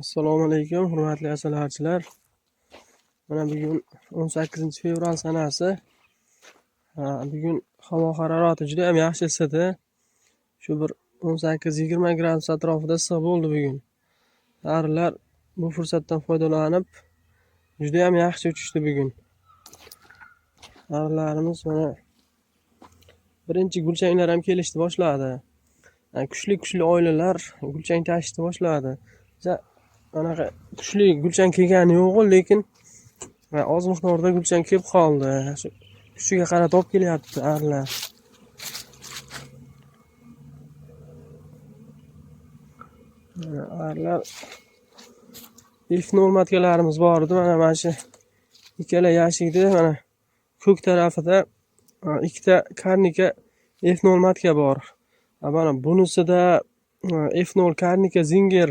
Assalomu alaykum, hurmatli asalachilar. Mana bugun 18-fevral sanasi. Bugun havo harorati juda ham yaxshi isidi. Shu bir 18-20 gradus atrofida issiq bo'ldi bugun. Arilar bu fursatdan foydalanib juda ham yaxshi uchishdi bugun. Arilarimiz mana birinchi gulchanglar ham kelishni boshladi. Kuchli oilalar gulchang tashishni boshladi. Anaqa kuchli gulchang kelgani yo'q, lekin oz miqdorda gulchang kelib qoldi. Shu kuchiga qarab olib kelyapti arilar. Arilar ilk matkalarimiz bor edi. Mana shu ikkala yashikda mana ko'k tarafida ikkita karnika F0 matka bor. Mana bunisida F0 karnika zinger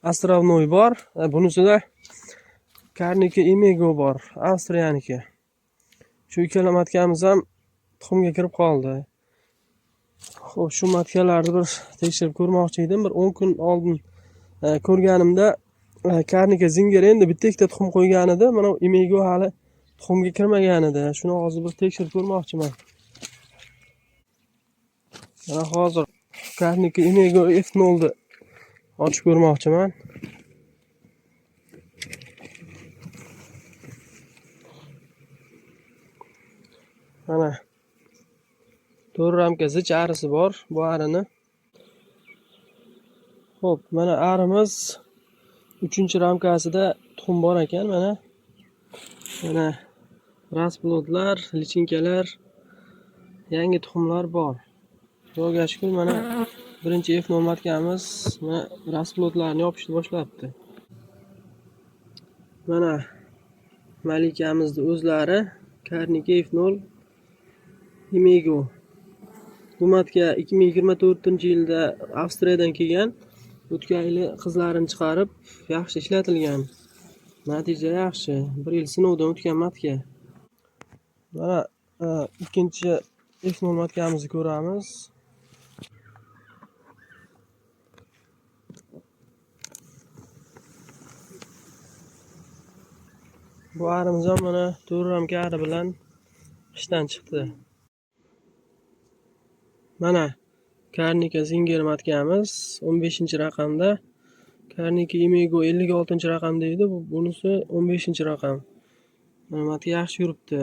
Astrovnoy bor. Bunisida karnika Imego bor, Avstriyaniki. Shu ikkala matkamiz ham tuxumga kirib qoldi. Xo'p, shu matkalarni bir tekshirib ko'rmoqchi edim. Bir 10 kun oldin ko'rganimda karnika zinger endi bitta tuxum qo'ygan edi. Mana Imego hali tuxumga kirmagan edi. Shuni hozir bir tekshirib ko'rmoqchiman. Mana hozir karnika Imego F0 ni ochib ko'rmoqchiman. Mana 4 ramka zich arisi bor bu arini. Xo'p, mana arimiz 3-ramkasida tuxum bor ekan. Mana rasplodlar, lichinkalar, yangi tuxumlar bor. Xudoga shukr, mana birinchi F0 matkamiz mana rasplodlarni yopishni boshlabdi. Mana malikamizni o'zlari karnika F0 Imego. Bu matka 2024-yilda Avstriyadan kelgan. O'tgan yili qizlarini chiqarib yaxshi ishlatilgan. Natija yaxshi. 1 yil sinovdan o'tgan matka. Mana ikkinchi F0 matkamizni ko'ramiz. Bu arimiz ham mana 4 ramka ari bilan ishdan chiqdi. Mana karnika zinger matkamiz 15-raqamda. Karnika Imego 56-raqamda edi. Bunisi 15-raqam. Mana matka yaxshi yuribdi.